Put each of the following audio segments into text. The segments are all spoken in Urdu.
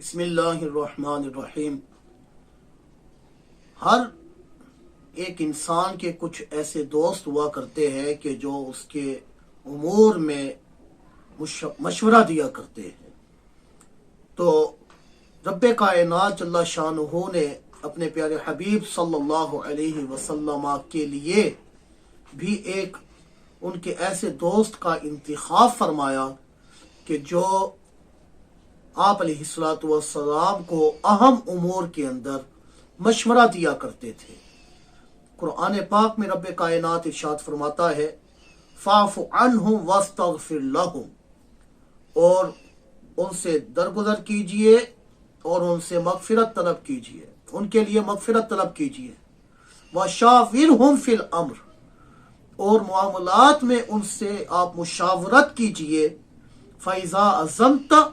بسم اللہ الرحمن الرحیم۔ ہر ایک انسان کے کچھ ایسے دوست ہوا کرتے ہیں کہ جو اس کے امور میں مشورہ دیا کرتے ہیں۔ تو رب کائنات جل شانہ نے اپنے پیارے حبیب صلی اللہ علیہ وسلم کے لیے بھی ایک ان کے ایسے دوست کا انتخاب فرمایا کہ جو آپ علیہ الصلوۃ والسلام کو اہم امور کے اندر مشورہ دیا کرتے تھے۔ قرآن پاک میں رب کائنات ارشاد فرماتا ہے فاعف عنہم واستغفر لہم، اور ان سے درگزر کیجئے اور ان سے مغفرت طلب کیجئے، ان کے لیے مغفرت طلب کیجئے۔ وشاورہم فی الامر، اور معاملات میں ان سے آپ مشاورت کیجئے۔ فَإِذَا عَزَمْتَ،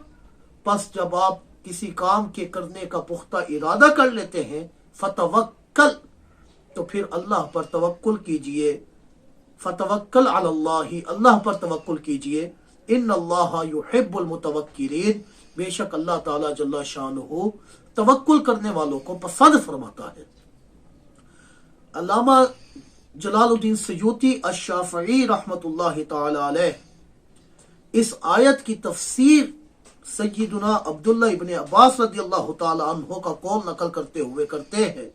پس جب آپ کسی کام کے کرنے کا پختہ ارادہ کر لیتے ہیں، فتوکل، تو پھر اللہ پر توکل کیجئے۔ فتوکل علی اللہ، اللہ پر توکل کیجئے۔ ان اللہ یحب المتوکلین، بے شک اللہ تعالی جل شانہ توکل کرنے والوں کو پسند فرماتا ہے۔ علامہ جلال الدین سیوطی الشافعی رحمۃ اللہ تعالی علیہ اس آیت کی تفسیر سیدنا عبداللہ ابن عباس رضی اللہ تعالی عنہ کا قول نقل کرتے ہوئے کرتے ہیں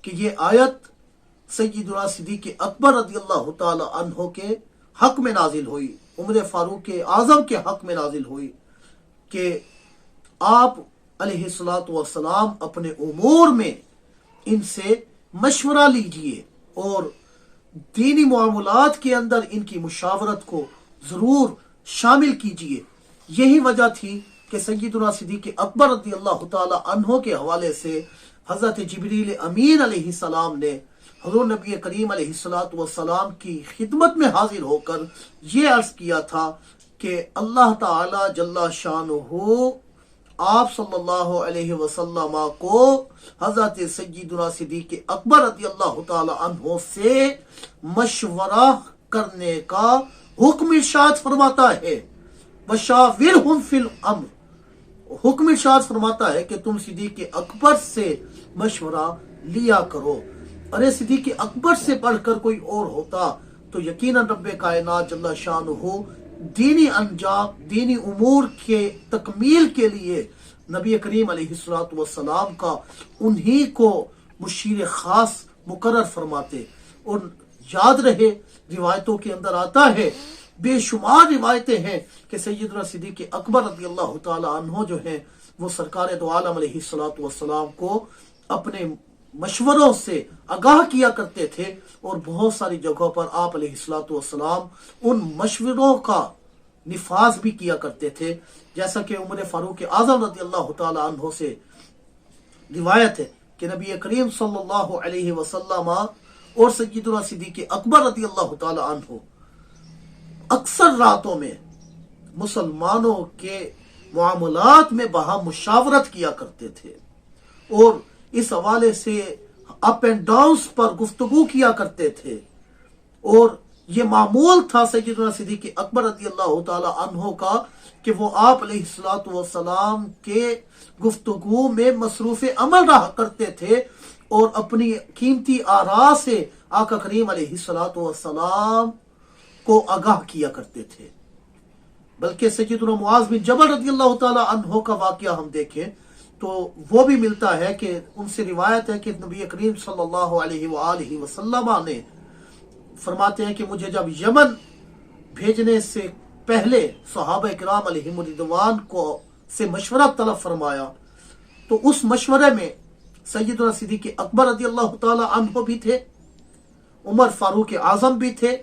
کہ یہ آیت سیدنا صدیق اکبر رضی اللہ تعالی عنہ کے حق میں نازل ہوئی، عمر فاروق اعظم کے حق میں نازل ہوئی کہ آپ علیہ الصلوۃ والسلام اپنے امور میں ان سے مشورہ لیجئے اور دینی معاملات کے اندر ان کی مشاورت کو ضرور شامل کیجئے۔ یہی وجہ تھی کہ سیدنا صدیق اکبر رضی اللہ تعالی عنہ کے حوالے سے حضرت جبریل امین علیہ السلام نے حضور نبی کریم علیہ الصلوۃ والسلام کی خدمت میں حاضر ہو کر یہ عرض کیا تھا کہ اللہ تعالی جل شانہ آپ صلی اللہ علیہ وسلم کو حضرت سیدنا صدیق اکبر رضی اللہ تعالی عنہ سے مشورہ کرنے کا حکم ارشاد فرماتا ہے۔ وشاورہم فی الامر، حکم ارشاد فرماتا ہے کہ تم صدیق اکبر سے مشورہ لیا کرو۔ ارے صدیق اکبر سے بڑھ کر کوئی اور ہوتا تو یقیناً رب کائنات جل شانہ دینی انجام، دینی امور کے تکمیل کے لیے نبی کریم علیہ الصلوۃ والسلام کا انہی کو مشیر خاص مقرر فرماتے۔ اور یاد رہے روایتوں کے اندر آتا ہے، بے شمار روایتیں ہیں کہ سیدنا صدیق اکبر رضی اللہ تعالی عنہ جو ہیں وہ سرکار دو عالم علیہ الصلوۃ والسلام کو اپنے مشوروں سے آگاہ کیا کرتے تھے، اور بہت ساری جگہوں پر آپ علیہ الصلوۃ والسلام ان مشوروں کا نفاذ بھی کیا کرتے تھے۔ جیسا کہ عمر فاروق اعظم رضی اللہ تعالی عنہ سے روایت ہے کہ نبی کریم صلی اللہ علیہ وسلم اور سیدنا صدیق اکبر رضی اللہ تعالی عنہ اکثر راتوں میں مسلمانوں کے معاملات میں باہم مشاورت کیا کرتے تھے، اور اس حوالے سے اپ اینڈ ڈاؤنز پر گفتگو کیا کرتے تھے۔ اور یہ معمول تھا سیدنا صدیق اکبر رضی اللہ تعالی عنہ کا کہ وہ آپ علیہ الصلوۃ والسلام کے گفتگو میں مصروف عمل رہا کرتے تھے، اور اپنی قیمتی آراء سے آقا کریم علیہ الصلوۃ والسلام کو آگاہ کیا کرتے تھے۔ بلکہ سیدنا معاذ بن جبل رضی اللہ تعالی عنہ کا واقعہ ہم دیکھیں تو وہ بھی ملتا ہے کہ ان سے روایت ہے کہ نبی کریم صلی اللہ علیہ وآلہ وسلم نے فرماتے ہیں کہ مجھے جب یمن بھیجنے سے پہلے صحابہ کرام علیہم رضوان کو سے مشورہ طلب فرمایا، تو اس مشورے میں سیدنا صدیق اکبر رضی اللہ تعالی عنہ بھی تھے، عمر فاروق اعظم بھی تھے،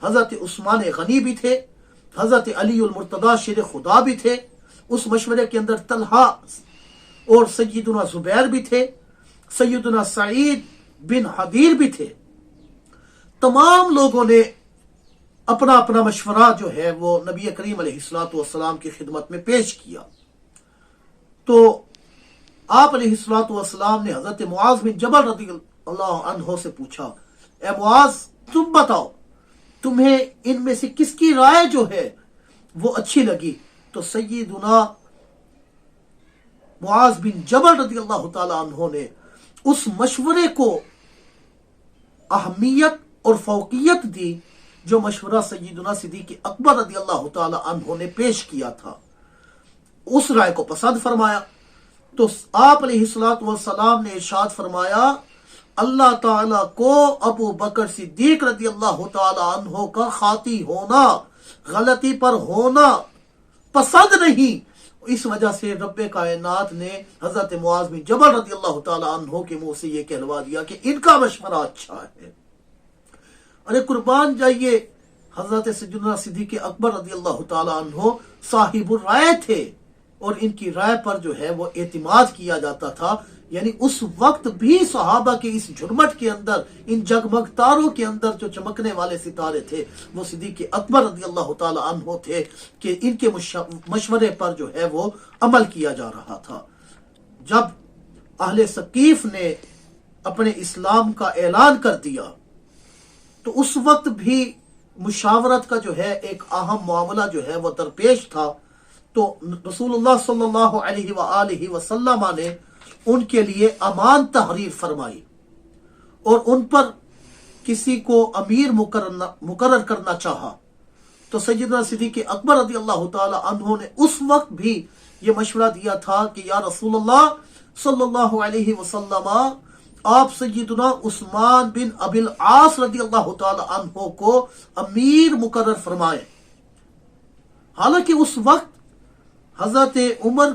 حضرت عثمان غنی بھی تھے، حضرت علی المرتضی شیر خدا بھی تھے۔ اس مشورے کے اندر طلحہ اور سیدنا زبیر بھی تھے، سیدنا سعید بن حضیر بھی تھے۔ تمام لوگوں نے اپنا اپنا مشورہ جو ہے وہ نبی کریم علیہ الصلوۃ والسلام کی خدمت میں پیش کیا۔ تو آپ علیہ الصلوۃ والسلام نے حضرت معاذ بن جبل رضی اللہ عنہ سے پوچھا، اے معاذ تم بتاؤ تمہیں ان میں سے کس کی رائے جو ہے وہ اچھی لگی؟ تو سیدنا معاذ بن جبل رضی اللہ تعالی عنہ نے اس مشورے کو اہمیت اور فوقیت دی جو مشورہ سیدنا صدیق اکبر رضی اللہ تعالی عنہ نے پیش کیا تھا، اس رائے کو پسند فرمایا۔ تو آپ علیہ الصلوۃ والسلام نے ارشاد فرمایا اللہ تعالیٰ کو ابو بکر صدیق رضی اللہ تعالی عنہ کا خاطی ہونا، غلطی پر ہونا پسند نہیں، اس وجہ سے رب کائنات نے حضرت معاذ بن جبل رضی اللہ تعالی عنہ کے منہ سے یہ کہلوا دیا کہ ان کا مشورہ اچھا ہے۔ ارے قربان جائیے، حضرت سیدنا صدیق اکبر رضی اللہ تعالی عنہ صاحب الرائے تھے اور ان کی رائے پر جو ہے وہ اعتماد کیا جاتا تھا۔ یعنی اس وقت بھی صحابہ کے اس جھرمٹ کے اندر، ان جگمگ تاروں کے اندر جو چمکنے والے ستارے تھے وہ صدیق اکبر رضی اللہ تعالی عنہ تھے کہ ان کے مشورے پر جو ہے وہ عمل کیا جا رہا تھا۔ جب اہل ثقیف نے اپنے اسلام کا اعلان کر دیا تو اس وقت بھی مشاورت کا جو ہے ایک اہم معاملہ جو ہے وہ درپیش تھا۔ تو رسول اللہ صلی اللہ علیہ وآلہ وسلم نے ان کے لیے امان تحریر فرمائی اور ان پر کسی کو امیر مقرر کرنا چاہا۔ تو سیدنا صدیق اکبر رضی اللہ تعالی عنہ نے اس وقت بھی یہ مشورہ دیا تھا کہ یا رسول اللہ صلی اللہ علیہ وسلم، آپ سیدنا عثمان بن ابی العاص رضی اللہ تعالی عنہ کو امیر مقرر فرمائے۔ حالانکہ اس وقت حضرت عمر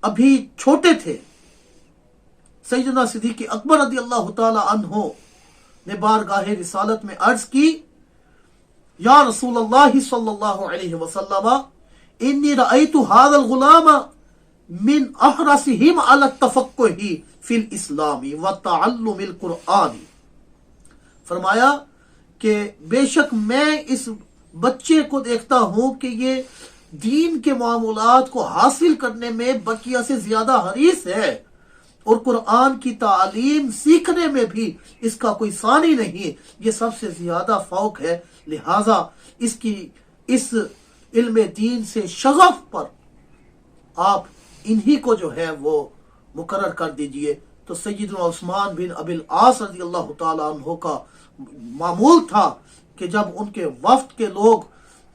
ابھی چھوٹے تھے۔ سیدنا صدیق اکبر رضی اللہ تعالی عنہ نے بارگاہ رسالت میں عرض کی یا رسول اللہ صلی اللہ علیہ وسلم انی رأیت هذا الغلام من احرصهم على التفقه فی الاسلام وتعلم القرآن۔ فرمایا کہ بے شک میں اس بچے کو دیکھتا ہوں کہ یہ دین کے معاملات کو حاصل کرنے میں بقیہ سے زیادہ حریص ہے اور قرآن کی تعلیم سیکھنے میں بھی اس کا کوئی ثانی نہیں، یہ سب سے زیادہ فوق ہے، لہذا اس علم دین سے شغف پر آپ انہی کو جو ہے وہ مقرر کر دیجئے۔ تو سیدنا عثمان بن ابی العاص رضی اللہ تعالی عنہ کا معمول تھا کہ جب ان کے وفد کے لوگ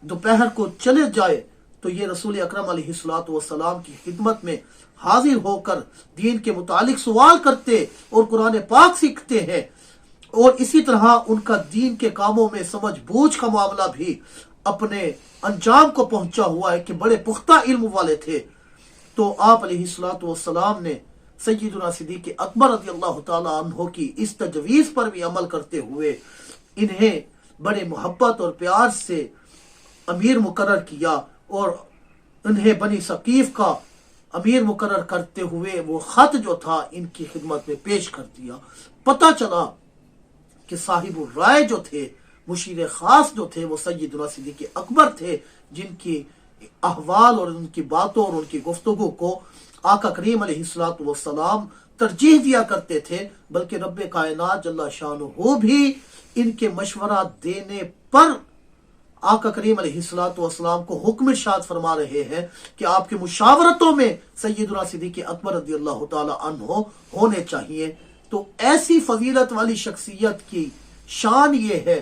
دوپہر کو چلے جائے تو یہ رسول اکرم علیہ الصلوۃ والسلام کی خدمت میں حاضر ہو کر دین کے متعلق سوال کرتے اور قرآن پاک سیکھتے ہیں، اور اسی طرح ان کا دین کے کاموں میں سمجھ بوجھ کا معاملہ بھی اپنے انجام کو پہنچا ہوا ہے کہ بڑے پختہ علم والے تھے۔ تو آپ علیہ الصلوۃ والسلام نے سیدنا صدیق اکبر رضی اللہ تعالی عنہ کی اس تجویز پر بھی عمل کرتے ہوئے انہیں بڑے محبت اور پیار سے امیر مقرر کیا اور انہیں بنی ثقیف کا امیر مقرر کرتے ہوئے وہ خط جو تھا ان کی خدمت میں پیش کر دیا۔ پتہ چلا کہ صاحب الرائے جو تھے، مشیر خاص جو تھے، وہ سیدنا صدیق اکبر تھے، جن کی احوال اور ان کی باتوں اور ان کی گفتگو کو آقا کریم علیہ الصلوۃ والسلام ترجیح دیا کرتے تھے، بلکہ رب کائنات جل شانہ بھی ان کے مشورہ دینے پر آقا کریم علیہ الصلوۃ والسلام کو حکم ارشاد فرما رہے ہیں کہ آپ کے مشاورتوں میں سیدنا صدیق اکبر رضی اللہ تعالی عنہ ہونے چاہیے۔ تو ایسی فضیلت والی شخصیت کی شان یہ ہے،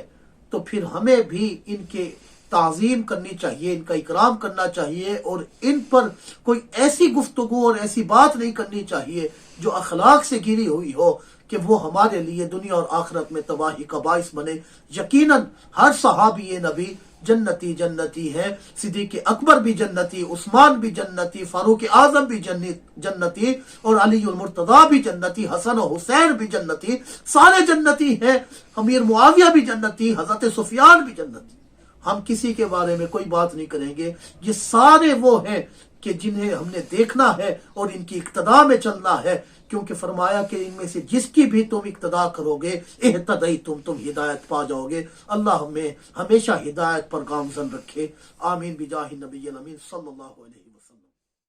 تو پھر ہمیں بھی ان کے تعظیم کرنی چاہیے، ان کا اکرام کرنا چاہیے، اور ان پر کوئی ایسی گفتگو اور ایسی بات نہیں کرنی چاہیے جو اخلاق سے گری ہوئی ہو کہ وہ ہمارے لیے دنیا اور آخرت میں تباہی کا باعث بنے۔ یقیناً ہر صحابی نبی جنتی جنتی ہے، صدیق اکبر بھی جنتی، عثمان بھی جنتی، فاروق اعظم بھی جنتی، اور علی المرتضیٰ بھی جنتی، حسن و حسین بھی جنتی، سارے جنتی ہیں، امیر معاویہ بھی جنتی، حضرت سفیان بھی جنتی۔ ہم کسی کے بارے میں کوئی بات نہیں کریں گے، یہ سارے وہ ہیں کہ جنہیں ہم نے دیکھنا ہے اور ان کی اقتداء میں چلنا ہے، کیونکہ فرمایا کہ ان میں سے جس کی بھی تم اقتداء کرو گے اہتدیتم، تم ہدایت پا جاؤ گے۔ اللہ ہمیں ہمیشہ ہدایت پر گامزن رکھے، آمین بجاہ نبی الامین صلی اللہ علیہ وسلم۔